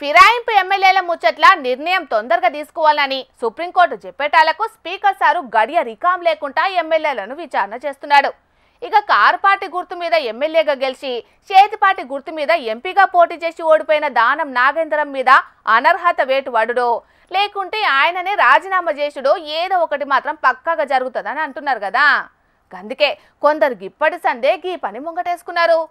ఫిరాయింపు ఎమ్మెల్యేల ముచ్చట్ల నిర్ణయం తొందరగా తీసుకోవాలని సుప్రీంకోర్టు చెప్పేటాలకు స్పీకర్ సారు గడియ రికాం లేకుండా ఎమ్మెల్యేలను విచారణ చేస్తున్నాడు. ఇక కారు పార్టీ గుర్తు మీద ఎమ్మెల్యేగా గెలిచి చేతి పార్టీ గుర్తు మీద ఎంపీగా పోటీ చేసి ఓడిపోయిన దానం నాగేంద్రం మీద అనర్హత వేటు వడుడో లేకుంటే ఆయననే రాజీనామా చేసుడో ఏదో ఒకటి మాత్రం పక్కాగా జరుగుతుందని అంటున్నారు కదా. అందుకే కొందరు ఇప్పటి సందే ఈ పని ముంగటేసుకున్నారు.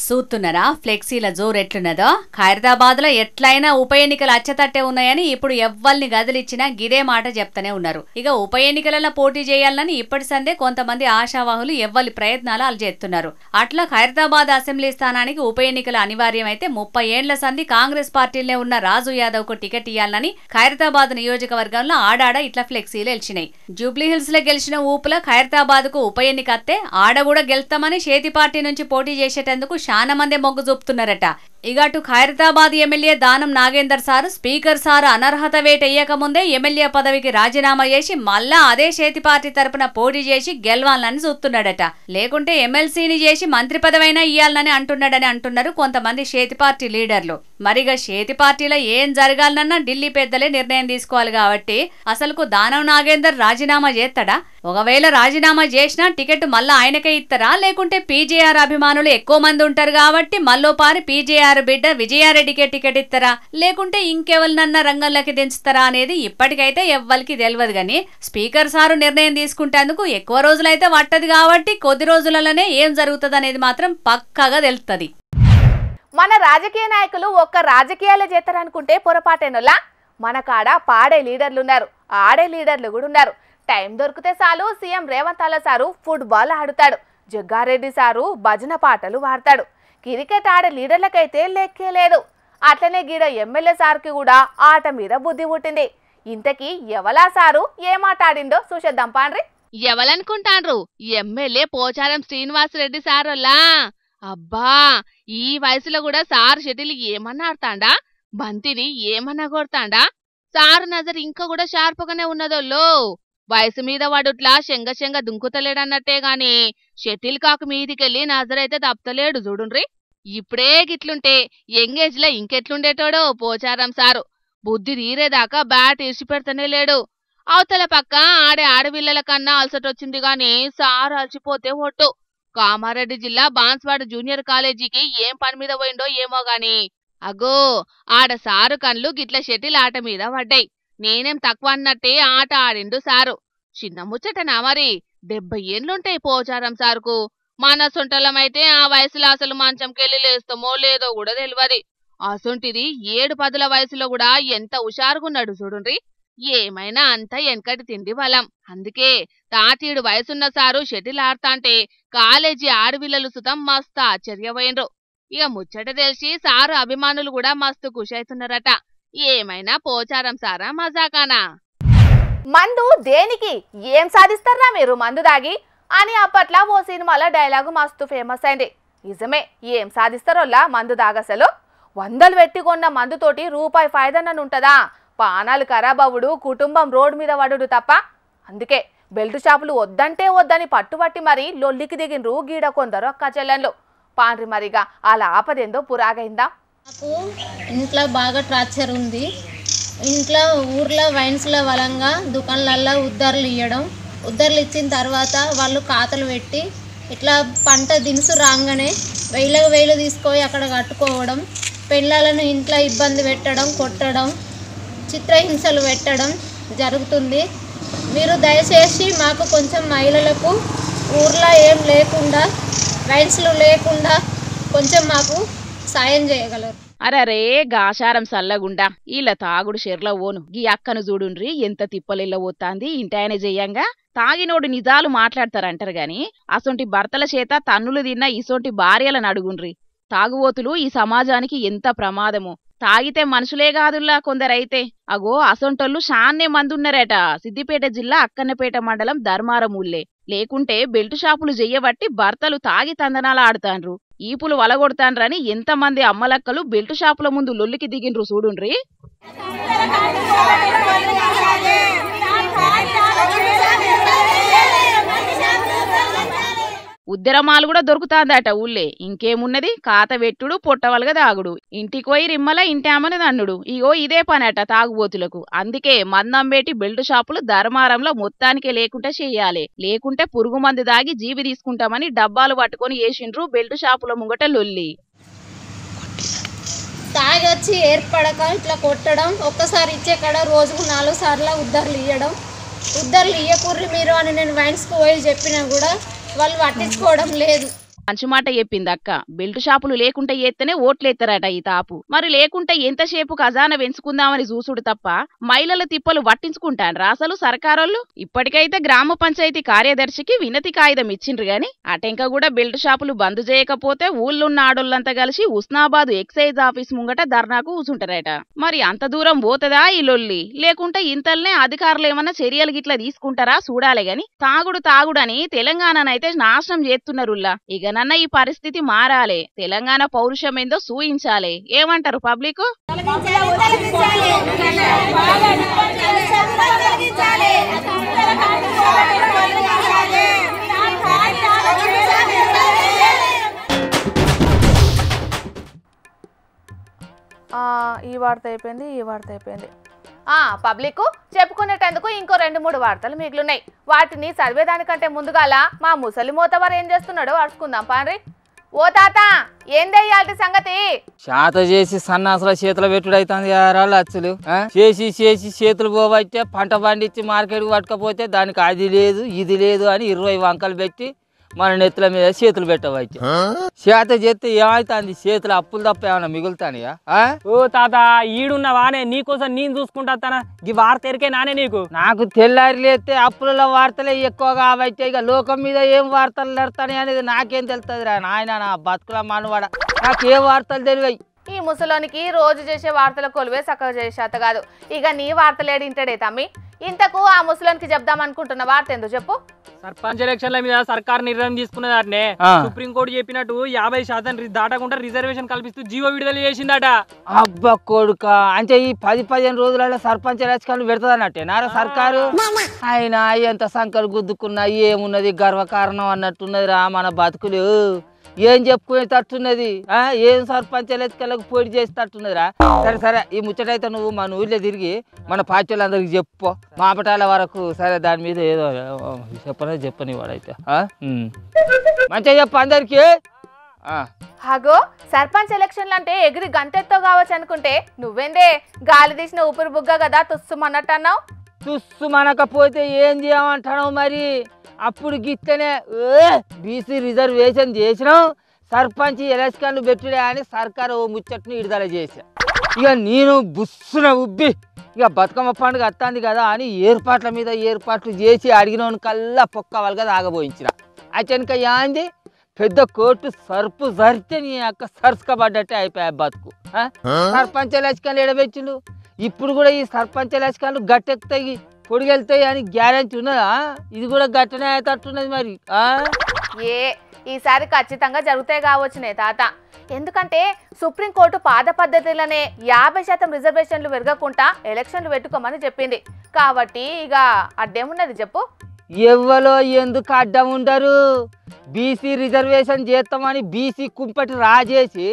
చూస్తున్నారా ఫ్లెక్సీల జోరు ఎట్లున్నదో. ఖైరదాబాద్ లో ఎట్లయినా ఉప ఎన్నికలు అచ్చతట్టే ఉన్నాయని ఇప్పుడు ఎవ్వల్ని గదిలిచ్చినా గిదే మాట చెప్తానే ఉన్నారు. ఇక ఉప ఎన్నికలలో పోటీ చేయాలని ఇప్పటి సందే కొంతమంది ఆశావాహులు ఎవ్వరి ప్రయత్నాలు అలు చేస్తున్నారు. అట్లా ఖైరదాబాద్ అసెంబ్లీ స్థానానికి ఉప ఎన్నికలు అనివార్యమైతే 30 ఏండ్ల సంది కాంగ్రెస్ పార్టీలనే ఉన్న రాజు యాదవ్ కు టికెట్ ఇయ్యాలని ఖైరదాబాద్ నియోజకవర్గంలో ఆడాడ ఇట్లా ఫ్లెక్సీలు ఎల్చినాయి. జూబ్లీహిల్స్ లో గెలిచిన ఊపుల ఖైరదాబాద్ కు ఉప ఎన్నిక అత్తే ఆడ కూడా గెలుస్తామని చేతి పార్టీ నుంచి పోటీ చేసేటందుకు చాలా మంది మొగ్గు చూపుతున్నారట. ఇక అటు Khairatabad MLA Danam Nagender sir speaker sir అనర్హత వేటయ్యక ముందే ఎమ్మెల్యే పదవికి రాజీనామా చేసి మళ్ళా అదే చేతి పార్టీ తరపున పోటీ చేసి గెలవాలని చూస్తున్నాడట. లేకుంటే ఎమ్మెల్సీని చేసి మంత్రి పదవైనా ఇయ్యాలని అంటున్నాడని అంటున్నారు కొంతమంది చేతి పార్టీ లీడర్లు. మరిగా చేతి పార్టీలో ఏం జరగాలన్నా ఢిల్లీ పెద్దలే నిర్ణయం తీసుకోవాలి కాబట్టి అసలుకు దానం నాగేందర్ రాజీనామా చేస్తాడా? ఒకవేళ రాజీనామా చేసినా టికెట్ మళ్ళా ఆయనకే ఇస్తారా? లేకుంటే పీజేఆర్ అభిమానులు ఎక్కువ మంది ఉంటారు కాబట్టి మల్లోపారి పీజేఆర్ బిడ్డ విజయారెడ్డికే టికెట్ ఇస్తారా? లేకుంటే ఇంకెవరినన్నా రంగంలోకి దించుతారా అనేది ఇప్పటికైతే ఎవ్వరికి తెలియదు. గాని స్పీకర్ సారు నిర్ణయం తీసుకుంటేందుకు ఎక్కువ రోజులైతే పట్టదు కాబట్టి కొద్ది రోజులలోనే ఏం జరుగుతుంది అనేది మాత్రం పక్కాగా తెలుస్తుంది. మన రాజకీయ నాయకులు ఒక్క రాజకీయాలే చేస్తారనుకుంటే పొరపాటేనోలా. మన కాడ పాడే లీడర్లు ఉన్నారు, ఆడే లీడర్లు కూడా ఉన్నారు. టైం దొరికితే చాలు సీఎం రేవంత్ సారు ఫుట్బాల్ ఆడుతాడు, జగ్గారెడ్డి సారు భజన పాటలు పాడతాడు. క్రికెట్ ఆడే లీడర్లకైతే లెక్కే లేదు. అట్లనే గీడ ఎమ్మెల్యే సార్కి కూడా ఆట మీద బుద్ధి పుట్టింది. ఇంతకీ ఎవలా సారు ఏమాట ఆడిండో చూసేద్దాం పాండ్రి. ఎవలనుకుంటాండ్రు? ఎమ్మెల్యే పోచారం శ్రీనివాసరెడ్డి సారోల్లా. అబ్బా, ఈ వయసులో కూడా సారు షటిల్ ఏమన్నా ఆడతాండా? బంతిని ఏమన్నా కొడతాండా? సారు నజర్ ఇంకా కూడా షార్ప్గానే ఉన్నదోల్లో. వయసు మీద వాడుట్లా శంగ దుంకుతలేడన్నట్టే గాని షటిల్ కాకు మీదికెళ్ళి నజరైతే తప్పలేడు చూడుండ్రి. ఇప్పుడే గిట్లుంటే యంగేజ్ లో ఇంకెట్లుండేటోడో పోచారం సారు. బుద్ధి తీరేదాకా బ్యాట్ ఇడిచిపెడతనే లేడు. అవతల పక్క ఆడే ఆడపిల్లల కన్నా అలసటొచ్చింది గాని సారు అలసిపోతే ఒట్టు. కామారెడ్డి జిల్లా బాన్స్వాడ జూనియర్ కాలేజీకి ఏం పని మీద పోయిండో ఏమో గాని అగో ఆడ సారు కన్లు గిట్ల షటిల్ ఆట మీద పడ్డాయి. నేనేం తక్కువ అన్నట్టే ఆట ఆడిండు సారు. చిన్న ముచ్చటనా మరి? 70 ఏండ్లుంటాయి పోచారం సారుకు. మన సొంటలమైతే ఆ వయసులో అసలు మంచంకెళ్ళి లేస్తామో లేదో కూడా తెలియదు. అసొంటిది 7-10 వయసులో కూడా ఎంత హుషారుగున్నాడు చూడుండ్రి. ఏమైనా అంతా వెనకటి తిండి బలం. అందుకే తాతీడు వయసున్న సారు షటిల్ ఆడతాంటే కాలేజీ ఆడపిల్లలు సుతం మస్తు ఆశ్చర్యపోయిండ్రు. ఇక ముచ్చట తెలిసి సారు అభిమానులు కూడా మస్తు ఖుషైతున్నారట. ఏమైనా పోచారం సారా మజాకానా? మందు దేనికి? ఏం సాధిస్తారా మీరు మందు దాగి అని అప్పట్లో ఓ సినిమాలో డైలాగు మస్తు ఫేమస్ అయింది. నిజమే, ఏం సాధిస్తారోలా మందు దాగసలు. 100 పెట్టి కొన్న మందుతోటి రూపాయి ఫాయిదనని ఉంటుందా? పానాలు ఖరాబవుడు, కుటుంబం రోడ్డు మీద పడుడు తప్ప. అందుకే బెల్ట్ షాపులు వద్దంటే వద్దని పట్టుబట్టి మరీ లొల్లికి దిగినరు గీడ కొందరు అక్క చెల్లెళ్ళు. పాండ్రి మరిగా అలా ఆపదేందో పురాగైందా? నాకు ఇంట్లో బాగా టార్చర్ ఉంది. ఇంట్లో ఊర్లో వైన్స్లో వలంగా దుకాణాలలో ఉద్దర్లు ఇవ్వడం, ఉద్దర్లు ఇచ్చిన తర్వాత వాళ్ళు ఖాతాలు పెట్టి ఇట్లా పంట దినుసు రాగానే 1000 తీసుకొని అక్కడ కట్టుకోవడం, పెళ్ళాలను ఇంట్లో ఇబ్బంది పెట్టడం, కొట్టడం, చిత్రహింసలు పెట్టడం జరుగుతుంది. మీరు దయచేసి మాకు కొంచెం మహిళలకు ఊర్లో ఏం లేకుండా వైన్స్లు లేకుండా కొంచెం మాకు సాయం చేయగలరు. అరరే గాశారం సల్లగుండా ఇలా తాగుడు షెర్ల ఓను. గీ అక్కను చూడుండ్రి ఎంత తిప్పలిల్ల పోతాంది. ఇంటాయన చెయ్యంగా తాగినోడు నిజాలు మాట్లాడతారంటారు గాని అసొంటి భర్తల చేత తన్నులు తిన్న ఇసొంటి భార్యలను అడుగుండ్రి. తాగుబోతులు ఈ సమాజానికి ఎంత ప్రమాదము. తాగితే మనుషులే కాదుల్లా కొందరైతే. అగో అసొంటోళ్ళు షాన్నే మందున్నారట సిద్దిపేట జిల్లా అక్కన్నపేట మండలం ధర్మారం ఊళ్ళే. లేకుంటే బెల్టు షాపులు చెయ్యబట్టి భర్తలు తాగి తందనాలు ఆడుతాండ్రు, ఈపులు వలగొడతాండ్రని ఎంతమంది అమ్మలక్కలు బెల్టు షాపుల ముందు లొల్లికి దిగిండ్రు చూడుండ్రి. ఉద్దరమాలు కూడా దొరుకుతాందట ఊళ్ళే. ఇంకేమున్నది, కాత వెట్టుడు పొట్టవలగా తాగుడు, ఇంటికి పోయి రిమ్మల ఇంటామని దన్నుడు. ఇగో ఇదే పనట తాగుబోతులకు. అందుకే మందం పెట్టి బెల్ట్ షాపులు ధర్మారంలో మొత్తానికే లేకుండా చెయ్యాలి. లేకుంటే పురుగు మందు దాగి జీవి తీసుకుంటామని డబ్బాలు పట్టుకొని వేసిండ్రు బెల్ట్ షాపుల ముంగట లొల్లి. తాగి వచ్చి ఏర్పడక ఇట్లా కొట్టడం, ఒక్కసారి ఇచ్చే కాడ రోజుకు 4 సార్లు ఉద్దర్లు ఇవ్వడం. ఉద్దర్లు ఇయ్యకుర్రి మీరు అని నేను వైన్స్కి పోయి చెప్పినా కూడా వాళ్ళు పట్టించుకోవడం లేదు. మంచి మాట చెప్పింది అక్క. బెల్ట్ షాపులు లేకుంటే ఎత్తనే ఓట్లేస్తారట ఈ తాపు. మరి లేకుంటే ఎంతసేపు ఖజానా పెంచుకుందామని చూసుడు తప్ప మహిళల తిప్పలు పట్టించుకుంటాన్రా అసలు సర్కారోళ్ళు? ఇప్పటికైతే గ్రామ పంచాయతీ కార్యదర్శికి వినతి కాగితం ఇచ్చిండ్రు గాని అటెంక కూడా బెల్ట్ షాపులు బంద్ చేయకపోతే ఊళ్ళున్న ఆడోళ్ళంతా కలిసి ఉస్నాబాద్ ఎక్సైజ్ ఆఫీస్ ముంగట ధర్నాకు కూసుంటారట. మరి అంత దూరం పోతదా ఈ లొల్లి? లేకుంటే ఇంతల్నే అధికారులు ఏమన్నా చర్యలు గిట్లా తీసుకుంటారా చూడాలే గాని తాగుడని తెలంగాణనైతే నాశనం చేస్తున్నారుల్లా. ఇక నన్న ఈ పరిస్థితి మారాలే. తెలంగాణ పౌరుషం ఏందో సూయించాలే. ఏమంటారు పబ్లిక్? ఈ వార్త అయిపోయింది. పబ్లిక్ చెప్పుకునేటందుకు ఇంకో 2-3 వార్తలు మిగిలినాయి. వాటిని చదివేదానికంటే ముందుగాల మా ముసలి మోతవారు ఏం చేస్తున్నాడో అడుచుకుందాం పాండ్రి. ఓ తాత, ఏందయ్యాల్టి సంగతి? శాత చేసి సన్నాసుల చేతులు పెట్టుడు అవుతుంది రాళ్ళు అచ్చులు. చేసి చేతులు పోబట్టే పంట పండించి మార్కెట్కి పట్టుకపోతే దానికి అది లేదు ఇది లేదు అని 20 వంకలు పెట్టి మన నెత్తుల మీద చేతులు పెట్టవచ్చు. చేత చేస్తే ఏమైతుంది? చేతులు అప్పులు తప్ప ఏమన్నా మిగులుతానియా? ఓ తాత, ఈడున్నవానే నీకోసం నేను చూసుకుంటా. ఈ వార్త ఎరికే నానే నీకు. నాకు తెల్లారి లేస్తే అప్పుల వార్తలే ఎక్కువ కాబట్టి ఇక లోకం మీద ఏం వార్తలు నడతాయి అనేది నాకేం తెలుస్తుంది రా నాయన. నా బతుకుల మనవాడ నాకు ఏ వార్తలు తెలివై. ఈ ముసలోనికి రోజు చేసే వార్తల కొలువే చక్కగా చేసేత కాదు. ఇక నీ వార్తలేడింటాడే తమ్మి. ఇంతకు ఆ ముసలోనికి చెప్దామనుకుంటున్న వార్త ఎందుకు చెప్పు? సర్పంచ్ ఎలక్షన్ల మీద సర్కారు నిర్ణయం తీసుకున్నదాటనే సుప్రీంకోర్టు చెప్పినట్టు 50% దాటకుండా రిజర్వేషన్ కల్పిస్తూ జీవో విడుదల చేసిందట. అబ్బా కొడుక, అంటే ఈ 10-15 రోజులలో సర్పంచ్ ఎలక్షన్లు పెడతాదన్నట్టే నారా సర్కారు. అయినా ఎంత సంకలు గుద్దుకున్నా ఏమున్నది, గర్వకారణం అన్నట్టున్నది రా మన బతుకులు. ఏం చెప్పుకునేటట్టున్నది? ఏం సర్పంచ్ ఎలక్షన్లకు పోటీ చేసేటట్టున్నది రా. సరే ఈ ముచ్చటైతే నువ్వు మన ఊళ్ళో తిరిగి మన పార్టీ వాళ్ళందరికి చెప్పు, మాపటాల వరకు. సరే దాని మీద ఏదో చెప్పని వాడైతే మంచిగా చెప్పు అందరికి. హాగో సర్పంచ్ ఎలక్షన్లు అంటే ఎగిరి గంతెత్తో కావచ్చు అనుకుంటే నువ్వేందే గాలి తీసిన ఊపిరి బుగ్గ కదా తుస్సుమన్నట్టు అన్నావు. తుస్సుమనకపోతే ఏం చేయమంటావు మరి? అప్పుడు గిట్టనే బీసీ రిజర్వేషన్ చేసినాం, సర్పంచ్ ఎలక్షన్లు పెట్టుడే అని సర్కారు ఓ ముచ్చట్ని విడుదల చేశా. ఇక నేను బుస్సున ఉబ్బి ఇక బతుకమ్మ పండుగ వస్తుంది కదా అని ఏర్పాట్ల మీద ఏర్పాట్లు చేసి అడిగినోని కల్లా పొక్క వాళ్ళగా తాగబోయించిన. అచ్చనక యాంది పెద్ద కోర్టు సర్పు జరితే నీ అక్క సరుసుకబడ్డట్టే అయిపోయా బతుకు. సర్పంచ్ ఎలక్షన్లు ఎడబెచ్చిండు. ఇప్పుడు కూడా ఈ సర్పంచ్ ఎలక్షన్లు గట్టెక్కుతాయి పొడిగెళ్తాయి అని గ్యారెంటీ ఉన్నదా? ఇది కూడా గట్టనే అయ్యేటట్టున్నది మరి. ఈసారి ఖచ్చితంగా జరుగుతాయి కావచ్చునే తాత. ఎందుకంటే సుప్రీంకోర్టు పాత పద్ధతిలోనే 50% రిజర్వేషన్లు పెరగకుండా ఎలక్షన్లు పెట్టుకోమని చెప్పింది కాబట్టి ఇక అడ్డేమున్నది చెప్పు? ఎవ్వలో ఎందుకు అడ్డం ఉండరు? బీసీ రిజర్వేషన్ చేస్తామని బీసీ కుంపటి రాజేసి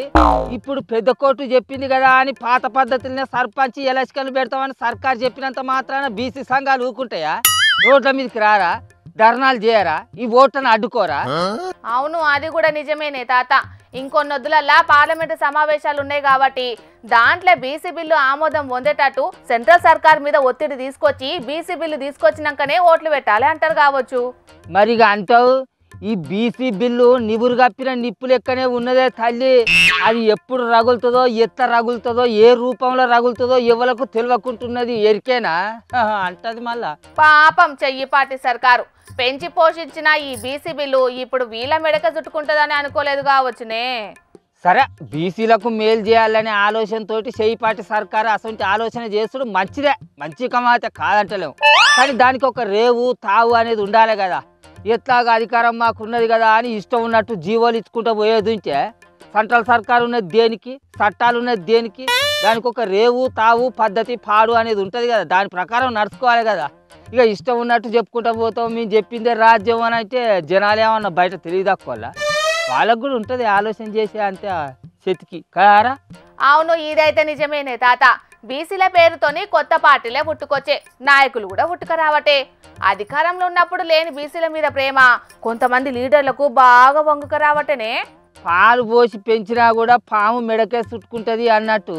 ఇప్పుడు పెద్ద కోర్టు చెప్పింది కదా అని పాత పద్ధతులనే సర్పంచ్ ఎలక్షన్లు పెడతామని సర్కారు చెప్పినంత మాత్రాన బీసీ సంఘాలు ఊరుకుంటాయా? రోడ్ల మీదకి రారా? ధర్నాలు చేయరా? ఈ ఓట్లను అడ్డుకోరా? అవును, అది కూడా నిజమేనే తాత. ఇంకొన్నొద్దులల్లా పార్లమెంటు సమావేశాలు ఉన్నాయి కాబట్టి దాంట్లో బీసీ బిల్లు ఆమోదం పొందేటట్టు సెంట్రల్ సర్కార్ మీద ఒత్తిడి తీసుకొచ్చి బీసీ బిల్లు తీసుకొచ్చినాకనే ఓట్లు పెట్టాలి అంటారు కావచ్చు. మరిగా అంటావు ఈ బీసీ బిల్లు నివురు కప్పిన నిప్పు లెక్కనే ఉన్నదే తల్లి. అది ఎప్పుడు రగులుతుందో, ఎట్లా రగులుతుందో, ఏ రూపంలో రగులుతుందో ఎవరికి తెలియకుంటున్నది. ఎరికేనా అంటది మళ్ళా. పాపం చెయ్యిపాటి సర్కారు పెంచి పోషించిన ఈ బీసీ బిల్లు ఇప్పుడు వీళ్ళ మెడక చుట్టుకుంటుందని అనుకోలేదు కావచ్చునే. సరే, బీసీలకు మేలు చేయాలనే ఆలోచనతోటి చెయ్యిపాటి సర్కారు అసలు ఆలోచన చేస్తుడు మంచిదే, మంచి కమాతే కాదంటలేము. కానీ దానికి ఒక రేవు తావు అనేది ఉండాలి కదా. ఎట్లాగా అధికారం మాకున్నది కదా అని ఇష్టం ఉన్నట్టు జీవోలు ఇచ్చుకుంటూ పోయేది ఉంటే సెంట్రల్ సర్కారు ఉన్నది దేనికి, చట్టాలు ఉన్నది దేనికి? దానికి ఒక రేవు తావు పద్ధతి పాడు అనేది ఉంటుంది కదా, దాని ప్రకారం నడుచుకోవాలి కదా. ఇక ఇష్టం ఉన్నట్టు చెప్పుకుంటా పోతాం. మేము చెప్పిందే రాజ్యం అని అయితే జనాలు ఏమన్నా బయట తెలియదు తక్కువ వాళ్ళకు కూడా ఉంటుంది ఆలోచన చేసే అంతే శతికి కారా. అవును, ఇదైతే నిజమేనే తాత. బీసీల పేరుతోని కొత్త పార్టీలే పుట్టుకొచ్చే, నాయకులు కూడా పుట్టుకరావటే. అధికారంలో ఉన్నప్పుడు లేని బీసీల మీద ప్రేమ కొంతమంది లీడర్లకు బాగా వంగుక రావటనే. పాలు పోసి పెంచినా కూడా పాము మెడకే చుట్టుకుంటుంది అన్నట్టు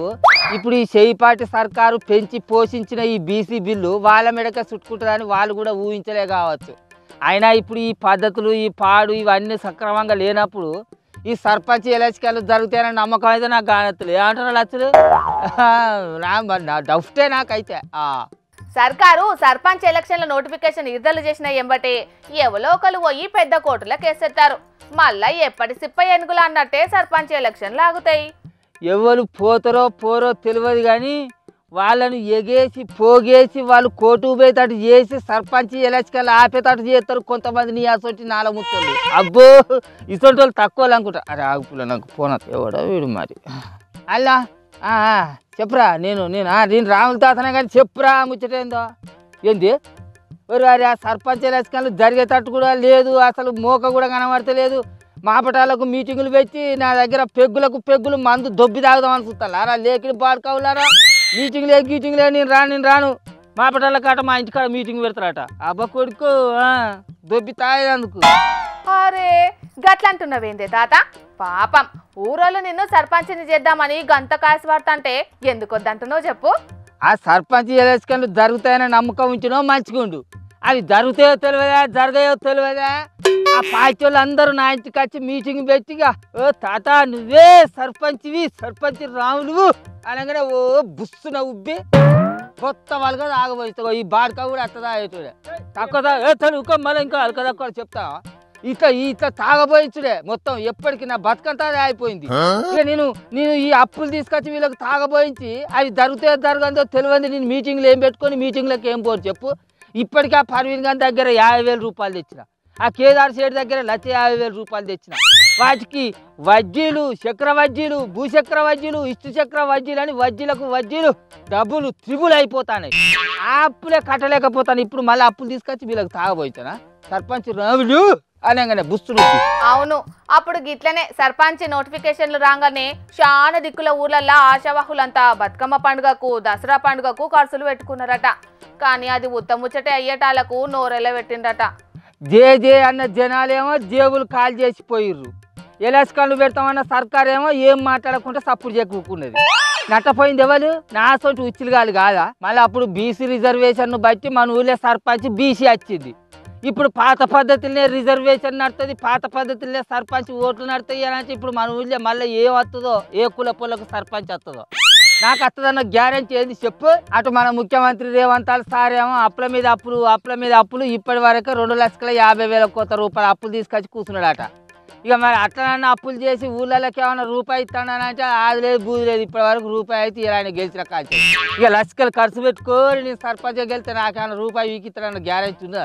ఇప్పుడు ఈ చేయిపాటి సర్కారు పెంచి పోషించిన ఈ బీసీ బిల్లు వాళ్ళ మెడకే చుట్టుకుంటుందని వాళ్ళు కూడా ఊహించలే కావచ్చు. అయినా ఇప్పుడు ఈ పద్ధతులు ఈ పాడు ఇవన్నీ సక్రమంగా లేనప్పుడు ఈ సర్పంచ్ ఎలక్షన్లు జరుగుతాయని నమ్మకం అయితే నాకు కానొత్తులు. ఏమంటారు లచ్చలు? నా డౌటే నాకైతే. సర్కారు సర్పంచ్ ఎలక్షన్ల నోటిఫికేషన్ విడుదల చేసిన ఎంబటే ఎవరో ఒకరు పోయి పెద్ద కోర్టులో కేసెత్తారు. మళ్ళా ఎప్పటి సిప్ప ఎనుగులు అన్నట్టే సర్పంచ్ ఎలక్షన్లు ఆగుతాయి. ఎవరు పోతారో పోరో తెలియదు కానీ వాళ్ళను ఎగేసి పోగేసి వాళ్ళు కోర్టు పోయేటట్టు చేసి సర్పంచ్ ఎలక్షన్లు ఆపేటట్టు చేస్తారు కొంతమంది. నీ అసొంటి నాలముత్తుంది. అబ్బో ఇసొంటి వాళ్ళు తక్కువ అనుకుంటా. అరే ఆగుపులో నాకు ఫోన్ ఎవడో వీడు మరి. అలా చెప్పురా. నేను రాముల తాతనే కానీ చెప్పురా ముచ్చటేందో. ఏంది అరే ఆ సర్పంచ్ ఎలక్షన్లు జరిగేటట్టు కూడా లేదు, అసలు మోక కూడా కనబడతలేదు. మాపటాలకు మీటింగులు పెట్టి నా దగ్గర పెగ్గులు మందు దొబ్బి తాగుదామని చూస్తాను. అలా లేకిడి బాడుకోవాలారా గీటింగ్లే నేను రాను. మాపటాల కాట మా ఇంటికాడ మీటింగ్ పెడతారట. అబ్బా కొడుకు దొబ్బి తాగేందుకు. అరే గట్లంటున్నావేందే తాత? పాపం ఊరోళ్ళు నిన్ను సర్పంచ్ని చేద్దామని గంత కాసి పడతాంటే ఎందుకు వద్దంటున్నావు చెప్పు. ఆ సర్పంచ్ ఎలక్షన్లు జరుగుతాయని నమ్మకం ఉంచినో మంచిగుండు. అవి జరుగుతాయో తెలియదా జరగాయో తెలియదా? ఆ పార్టీ వాళ్ళు అందరూ నా ఇంటికి వచ్చి మీటింగ్ పెట్టిగా ఓ తాత నువ్వే సర్పంచ్ రాములు అనగానే ఓ బుస్సున ఉబ్బి కొత్త వాళ్ళుగా ఆగబోతావు. ఈ బాడక కూడా అత్తదా అయ్యేటోడే తక్కువ మళ్ళీ ఇంకా అలక తక్కువ చెప్తా. ఇట్లా తాగబోయించుడే మొత్తం. ఎప్పటికి నా బతుకంతా అయిపోయింది. ఇక నేను ఈ అప్పులు తీసుకొచ్చి వీళ్ళకి తాగబోయించి అవి జరుగుతాయో జరగదో తెలియదు. నేను మీటింగ్లు ఏం పెట్టుకొని మీటింగ్లకు ఏం పోరు చెప్పు. ఇప్పటికీ ఆ పర్వీన్ గారి దగ్గర 50,000 రూపాయలు తెచ్చిన, ఆ కేదార్ శెట్టి దగ్గర 1,50,000 రూపాయలు తెచ్చిన. వాటికి వడ్డీలు, చక్ర వడ్డీలు, భూచక్ర వడ్డీలు, ఇష్టు చక్ర వడ్డీలు అని వడ్డీలు డబ్బులు త్రిబుల్ అయిపోతాయి. ఆ అప్పులే కట్టలేకపోతాను. ఇప్పుడు మళ్ళీ అప్పులు తీసుకొచ్చి వీళ్ళకి తాగబోయితానా? సర్పంచ్ రాములు అనగానే బుస్తులు. అవును, అప్పుడు గిట్లనే సర్పంచ్ నోటిఫికేషన్లు రాగానే చాలా దిక్కుల ఊర్లల్లో ఆశావాహులంతా బతుకమ్మ పండుగకు దసరా పండుగకు ఖర్చులు పెట్టుకున్నారట. కానీ అది ఉత్తముచ్చటే అయ్యేటాలకు నోరెల పెట్టిండట. జే అన్న జనాలేమో జేబులు కాల్ చేసిపోయిర్రు. ఎలక్షన్లు పెడతామన్న సర్కార్ ఏమో ఏం మాట్లాడకుండా సప్పుడు చెక్కున్నది. నట్టపోయింది ఎవరు? నా సొంటి ఉచ్చిలుగాలు కాదా? మళ్ళీ అప్పుడు బీసీ రిజర్వేషన్ను బట్టి మన ఊళ్ళో సర్పంచ్ బీసీ వచ్చింది. ఇప్పుడు పాత పద్ధతులనే రిజర్వేషన్ నడుతుంది, పాత పద్ధతులనే సర్పంచ్ ఓట్లు నడుతాయి అని అంటే ఇప్పుడు మన ఊళ్ళో మళ్ళీ ఏం వస్తుందో, ఏ కుల పొలకు సర్పంచ్ వస్తుందో నాకు వస్తుందన్న గ్యారెంటీ ఏంది చెప్పు. అటు మన ముఖ్యమంత్రి రేవంత్ సార్ ఏమో అప్పుల మీద అప్పులు ఇప్పటి వరకు 2,50,000 రూపాయలు అప్పులు తీసుకొచ్చి కూర్చున్నాడట. ఇక మరి అట్లనన్నా అప్పులు చేసి ఊళ్ళకి ఏమైనా రూపాయి ఇస్తానని అంటే అది లేదు బూది లేదు. ఇప్పటి వరకు రూపాయి అయితే ఇలా గెలిచిన కాల్చి ఇక లక్షలు ఖర్చు పెట్టుకొని నేను సర్పంచ్ గెలితే నాకేమైనా రూపాయి వీకిస్తానన్న గ్యారెంటీ ఉందా?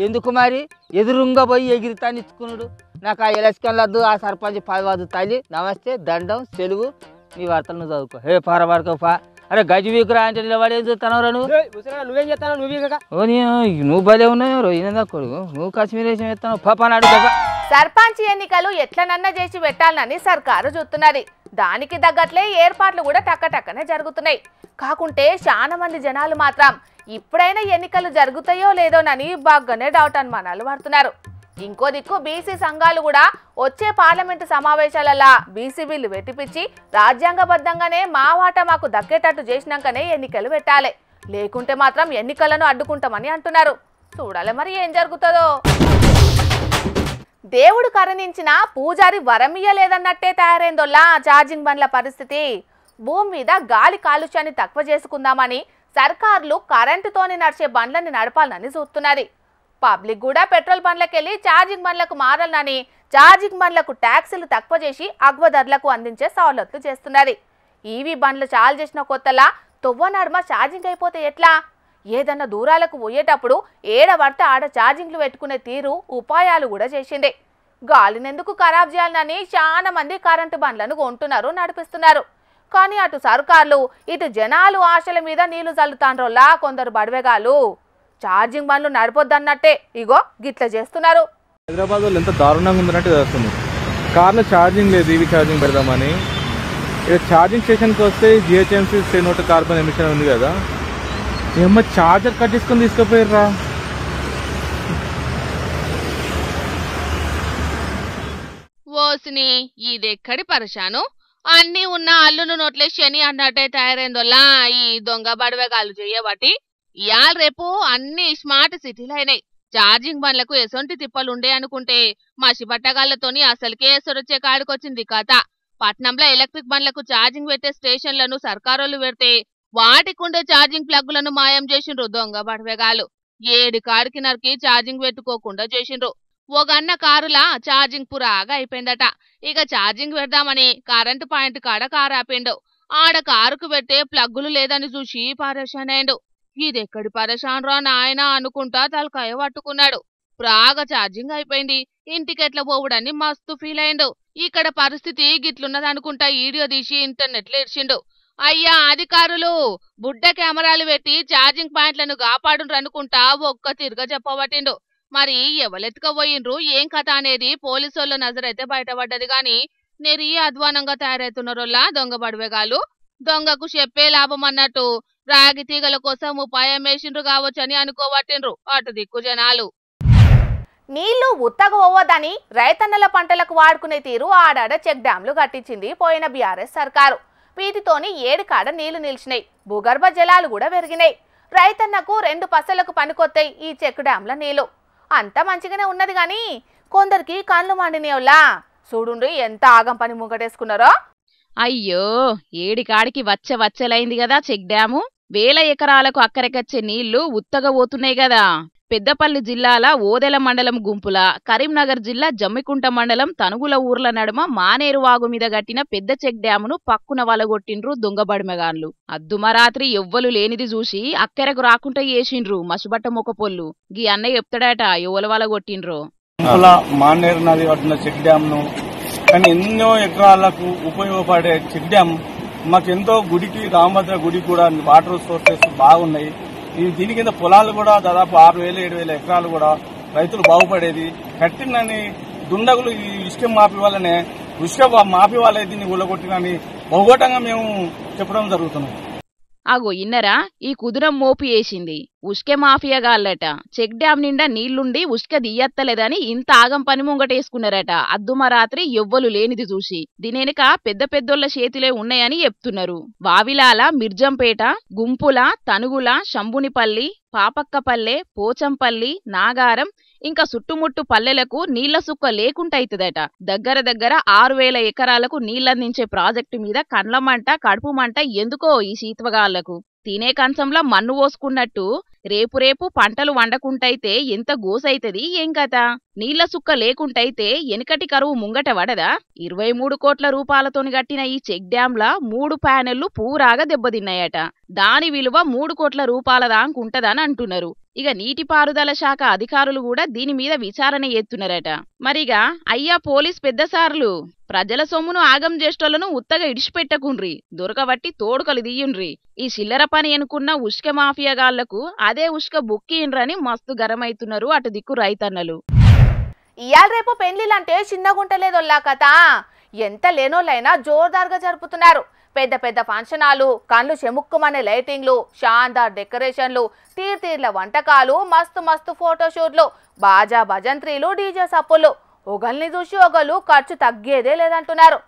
ఎందుకు మరి ఎదురుంగా పోయి ఎగిరితాను ఇచ్చుకున్నాడు. నాకు ఆ ఎలక్షన్లు వద్దు, ఆ సర్పంచ్ పదవద్దు. తల్లి నమస్తే దండం సెలవు, నీ వార్తలు నువ్వు చదువుకో. హే పారవాడుకోపా. అరే గజి వీకురా అంటే నిలబడేం చూస్తానవరా నువ్వేం చేస్తాను? నువ్వు భలే ఉన్నావు ఈయన కొడుకు. నువ్వు కాశ్మీర్ వేసం ఎత్తాను పాపానాడు. సర్పంచ్ ఎన్నికలు ఎట్లనన్నా చేసి పెట్టాలని సర్కారు చూస్తున్నది. దానికి తగ్గట్లే ఏర్పాట్లు కూడా టక్కటక్కనే జరుగుతున్నాయి. కాకుంటే చాలా మంది జనాలు మాత్రం ఇప్పుడైనా ఎన్నికలు జరుగుతాయో లేదోనని బాగానే డౌట్ అనుమానాలు పడుతున్నారు. ఇంకో దిక్కు బీసీ సంఘాలు కూడా వచ్చే పార్లమెంటు సమావేశాలలో బీసీ బిల్లు పెట్టిపిచ్చి రాజ్యాంగబద్ధంగానే మా వాటా మాకు దక్కేటట్టు చేసినాకనే ఎన్నికలు పెట్టాలి, లేకుంటే మాత్రం ఎన్నికలను అడ్డుకుంటామని అంటున్నారు. చూడాలి మరి ఏం జరుగుతుందో. దేవుడు కరుణించిన పూజారి వరమియ్యలేదన్నట్టే తయారైందోలా ఛార్జింగ్ బండ్ల పరిస్థితి. భూమి మీద గాలి కాలుష్యాన్ని తక్కువ చేసుకుందామని సర్కార్లు కరెంటుతోని నడిచే బండ్లని నడపాలని చూస్తున్నది. పబ్లిక్ కూడా పెట్రోల్ బండ్లకెళ్ళి ఛార్జింగ్ బండ్లకు మారాలని ఛార్జింగ్ బండ్లకు ట్యాక్సీలు తక్కువ చేసి అగ్వ ధరలకు అందించే సవలతులు చేస్తున్నది. ఈవీ బండ్లు చాలు చేసిన కొత్తలా తొవ్వ నడుమ ఛార్జింగ్ అయిపోతే ఎట్లా? ఏదన్నా దూరాలకు పోయేటప్పుడు ఏడ పడితే ఆడ ఛార్జింగ్లు పెట్టుకునే తీరు ఉపాయాలు కూడా చేసిండే. గాలినెందుకు ఖరాబ్ చేయాలని చాలా మంది కరెంటు బండ్లను కొంటున్నారు, నడిపిస్తున్నారు. కానీ అటు సర్కార్లు ఇటు జనాలు ఆశల మీద నీళ్లు చల్లుతాండ్రోలా కొందరు బడివెగాలు. ఛార్జింగ్ బండ్లు నడపొద్దన్నట్టే ఇగో గిట్ల చేస్తున్నారు. హైదరాబాద్ వాళ్ళు ఎంత దారుణంగా ఉందన్నట్టు తెలుస్తుంది. కార్లో ఛార్జింగ్ లేదు, ఈవీ ఛార్జింగ్ పెడదామని. ఇక ఛార్జింగ్ స్టేషన్కి వస్తే జిహెచ్ఎంసీ స్టేట్ కార్బన్ ఎమిషన్ ఉంది కదా, ఏమో ఛార్జర్ కట్ చేసుకొని తీసుకుపోయారా. ఓసిని ఇదెక్కడి పరేషాను, అన్నీ ఉన్న అల్లును నోట్లే శని అన్నట్టే తయారైందోలా ఈ దొంగ బడవగాళ్ళు చెయ్యబట్టి. ఇయాల రేపు అన్ని స్మార్ట్ సిటీలైనాయి. ఛార్జింగ్ బండ్లకు ఎసొంటి తిప్పలుండే అనుకుంటే మసిబట్టగాళ్లతోని అసలుకే ఎసరొచ్చే కాడికొచ్చింది కథ. పట్నంలో ఎలక్ట్రిక్ బండ్లకు ఛార్జింగ్ పెట్టే స్టేషన్లను సర్కారోళ్ళు పెడితే వాటికుండే ఛార్జింగ్ ప్లగ్గులను మాయం చేసిండ్రు దొంగ బడవగాళ్ళు. 7 కాడికి నరికి ఛార్జింగ్ పెట్టుకోకుండా చేసిండ్రు. ఓగన్న కారులా ఛార్జింగ్ పురాగా అయిపోయిందట. ఇక ఛార్జింగ్ పెడదామని కరెంటు పాయింట్ కాడ కారు ఆపిండు. ఆడ కారుకు పెట్టే ప్లగ్గులు లేదని చూసి పరేషాన్ అయిండు. ఇదెక్కడి పరేషాన్ రా నాయన అనుకుంటా తలకాయ పట్టుకున్నాడు. ప్రాగా ఛార్జింగ్ అయిపోయింది, ఇంటికెట్లా పోవుడని మస్తు ఫీల్ అయిండు. ఇక్కడ పరిస్థితి గిట్లున్నదనుకుంటా వీడియో తీసి ఇంటర్నెట్లో ఇడ్చిండు. అయ్యా అధికారులు బుడ్డ కెమెరాలు పెట్టి ఛార్జింగ్ పాయింట్లను కాపాడుండ్రనుకుంటా ఒక్క తిరుగా చెప్పబట్టిండు. మరి ఎవలెత్తుకపోయిండ్రు ఏం కథ అనేది పోలీసోళ్ళ నజరైతే బయటపడ్డది గాని నెరీ అధ్వానంగా తయారైతున్నారోల్లా దొంగ బడవేగాళ్ళు. దొంగకు చెప్పే లాభం అన్నట్టు రాగి తీగల కోసం ఉపాయం వేసిండ్రు కావచ్చని అనుకోబట్టిండ్రు అటు దిక్కు జనాలు. నీళ్లు ఉత్తగా పోవద్దని రైతన్నల పంటలకు వాడుకునే తీరు ఆడాడ చెక్ డ్యాంలు కట్టించింది పోయిన బీఆర్ఎస్ సర్కారు. వీటితోని 7 కాడ నీళ్లు నిలిచినాయి, భూగర్భ జలాలు కూడా పెరిగినాయి. రైతన్నకు 2 పసలకు పనికొత్తాయి ఈ చెక్ డ్యాంల నీళ్లు. అంతా మంచిగానే ఉన్నది గాని కొందరికి కళ్ళు మండినోళ్ళా. చూడుండ్రి ఎంత ఆగం పని ముంగటేసుకున్నారో. అయ్యో 7 కాడికి వచ్చలైంది కదా చెక్ డ్యాము. 1000 ఎకరాలకు అక్కరికొచ్చే నీళ్లు ఉత్తగా పోతున్నాయి కదా. పెద్దపల్లి జిల్లాల ఓదెల మండలం గుంపుల, కరీంనగర్ జిల్లా జమ్మికుంట మండలం తనుగుల ఊర్ల నడుమ మానేరు వాగు మీద గట్టిన పెద్ద చెక్ డ్యామును పక్కున వలగొట్టిండ్రు దొంగబడిమెగాన్లు. అద్దుమరాత్రి ఎవ్వలు లేనిది చూసి అక్కెరకు రాకుండా చేసిండ్రు మసుబట్ట మొక్కపోళ్ళు. గీ అన్నయ్య చెప్తాడట ఎవల వలగొట్టిండ్రు. మానేరు నది పట్టిన చెక్ డ్యామ్ను, కానీ ఎన్నో ఎకరాలకు ఉపయోగపడే చెక్ డ్యామ్ మాకెంతో గుడికి రామభద్ర గుడికి కూడా వాటర్ సోర్సెస్ బాగున్నాయి. దీని కింద పొలాలు కూడా దాదాపు 6,000-7,000 ఎకరాలు కూడా రైతులు బాగుపడేది. కట్టినని దుండగులు ఈ ఇసుక మాఫీ వల్లనే ఇసుక మాఫీ వాళ్ళే దీన్ని ఊలగొట్టినని బహుఘోటంగా మేము చెప్పడం జరుగుతున్నాం. అగో ఇన్నరా ఈ కుదురం మోపి వేసింది ఉష్కె మాఫియాగాళ్ళట. చెక్ డ్యామ్ నిండా నీళ్లుండి ఉష్క దియ్యత్తలేదని ఇంత ఆగం పని ముంగటేసుకున్నారట అద్దుమరాత్రి ఎవ్వలు లేనిది చూసి. దీనెనక పెద్ద పెద్దోళ్ల చేతిలే ఉన్నాయని చెప్తున్నారు. వావిలాల, మిర్జంపేట, గుంపుల, తనుగుల, శంభునిపల్లి, పాపక్కపల్లె, పోచంపల్లి, నాగారం ఇంకా చుట్టుముట్టు పల్లెలకు నీళ్ల సుక్క లేకుంటైతదట. దగ్గర 6,000 ఎకరాలకు నీళ్లందించే ప్రాజెక్టు మీద కండ్లమంట కడుపు మంట ఎందుకో ఈ శీతవగాళ్లకు. తినే కంచంలో మన్ను పోసుకున్నట్టు రేపు పంటలు వండకుంటైతే ఎంత గోసైతది ఏం కథ. నీళ్ల సుక్క లేకుంటైతే ఎనకటి కరువు ముంగట వడదా. 23 కోట్ల రూపాయలతోని కట్టిన ఈ చెక్ డ్యాంల 3 ప్యానెళ్లు పూరాగా దెబ్బతిన్నాయట. దాని విలువ 3 కోట్ల రూపాయల దాకుంటదని అంటున్నారు. ఇక నీటిపారుదల శాఖ అధికారులు కూడా దీని మీద విచారణ చేస్తున్నారట. మరిగా అయ్యా పోలీస్ పెద్దసార్లు ప్రజల సొమ్మును ఆగం చేష్టోళ్లను ఉత్తగా ఇడిచిపెట్టకుండ్రి, దొరకబట్టి తోడుకలు తీయుండ్రి. ఈ చిల్లర పని అనుకున్న ఉష్క మాఫియాగాళ్లకు అదే ఉష్క బుక్కిండ్రని మస్తు గరమైతున్నారు అటు దిక్కు రైతన్నలు. ఇయాల రేపు పెళ్లిలంటే చిన్నగుంటలేదోల్లా కథ. ఎంత లేనోళ్ళైనా జోర్దార్గా జరుపుతున్నారు. పెద్ద పెద్ద ఫంక్షన్ హాలు, కళ్ళు చెముక్కుమనే లైటింగ్లు, షాన్దార్ డెకరేషన్లు, తీర్తీర్ల వంటకాలు, మస్తు మస్తు ఫోటోషూట్లు, బాజా భజంత్రీలు, డీజే సప్పులు. ఒకల్ని చూసి ఒకళ్ళు ఖర్చు తగ్గేదే లేదంటున్నారు.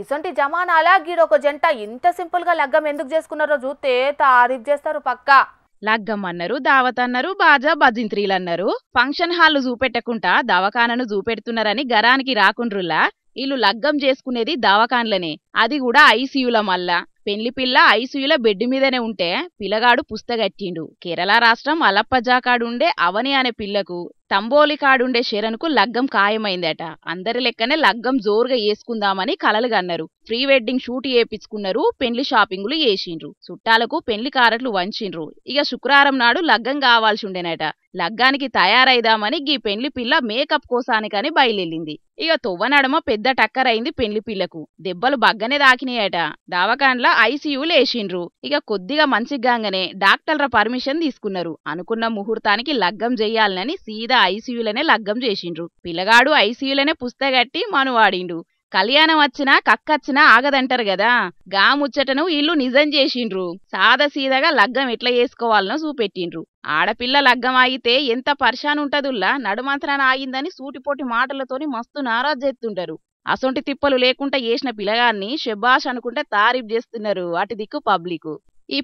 ఇసొంటి జమానాల గీడొక జంట ఇంత సింపుల్ గా లగ్గం ఎందుకు చేసుకున్నారో చూస్తే తారీఫ్ చేస్తారు పక్కా. లగ్గం అన్నారు, దావత్ అన్నారు, బాజా భజంత్రీలు అన్నారు. ఫంక్షన్ హాల్లు చూపెట్టకుండా దవాఖానను చూపెడుతున్నారని గరానికి రాకుండ్రులా. వీళ్ళు లగ్గం చేసుకునేది దవాఖాన్లనే, అది కూడా ఐసీయూల. మళ్ళా పెళ్లి పిల్ల ఐసీయూల బెడ్ మీదనే ఉంటే పిల్లగాడు పుస్తగట్టిండు. కేరళ రాష్ట్రం అలప్పజాకాడుండే అవని అనే పిల్లకు తంబోలి కాడుండే శరణ్కు లగ్గం ఖాయమైందట. అందరి లెక్కనే లగ్గం జోరుగా వేసుకుందామని కలలుగా అన్నారు. ప్రీ వెడ్డింగ్ షూట్ చేపించుకున్నారు, పెళ్లి షాపింగులు చేసిండ్రు, చుట్టాలకు పెళ్లి కారట్లు వంచిండ్రు. ఇక శుక్రవారం నాడు లగ్గం కావాల్సి ఉండేనట. లగ్గానికి తయారైదామని గీ పెళ్లి పిల్ల మేకప్ కోసానికని బయలుదేరింది. ఇక తొవ్వనడమ పెద్ద టక్కరైంది పెళ్లి పిల్లకు. దెబ్బలు బగ్గనే దాకినాయట. దావకాండ్ల ఐసీయూలు వేసిండ్రు. ఇక కొద్దిగా మంచిగానే డాక్టర్ల పర్మిషన్ తీసుకున్నారు. అనుకున్న ముహూర్తానికి లగ్గం చెయ్యాలని సీదా ఐసీయూలనే లగ్గం చేసిండ్రు. పిల్లగాడు ఐసీయూలనే పుస్తగట్టి మనువాడిండు. కళ్యాణం వచ్చినా కక్కచ్చినా ఆగదంటారు కదా, గా ముచ్చటను ఇల్లు నిజం చేసిండ్రు. సాదసీదగా లగ్గం ఎట్లా చేసుకోవాలనో చూపెట్టిండ్రు. ఆడపిల్ల లగ్గం ఆగితే ఎంత పరిశాన్ ఉంటదుల్లా, నడుమంత్రాన ఆగిందని సూటిపోటి మాటలతోని మస్తు నారాజ్ చేస్తుంటారు. అసొంటి తిప్పలు లేకుండా చేసిన పిల్లగాన్ని షెబాష్ అనుకుంటే తారీఫ్ చేస్తున్నారు అటు దిక్కు పబ్లిక్. ఈ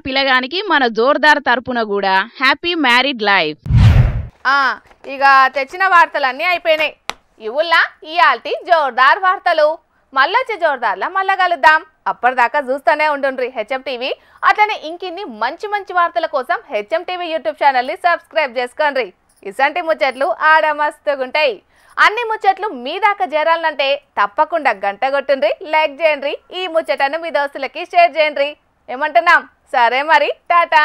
పిల్లగానికి మన జోర్దార్ తరపున కూడా హ్యాపీ మ్యారీడ్ లైఫ్. ఇక తెచ్చిన వార్తలన్నీ అయిపోయినాయి. ఇవుల్లా ఇయాల్టి జోర్దార్ వార్తలు. మళ్ళొచ్చే జోర్దార్లా మళ్ళా కలుద్దాం. అప్పటిదాకా చూస్తూనే ఉండుండ్రి హెచ్ఎం టీవీ. అట్లనే ఇంకిన్ని మంచి మంచి వార్తల కోసం హెచ్ఎం టీవీ యూట్యూబ్ ఛానల్ని సబ్స్క్రైబ్ చేసుకోండి. ఇసంటి ముచ్చట్లు ఆడ మస్తుగుంటాయి. అన్ని ముచ్చట్లు మీ దాకా చేరాలంటే తప్పకుండా గంట కొట్టుండ్రి, లైక్ చేయండి, ఈ ముచ్చటను మీ దోస్తులకి షేర్ చేయండి. ఏమంటున్నాం? సరే మరి, టాటా.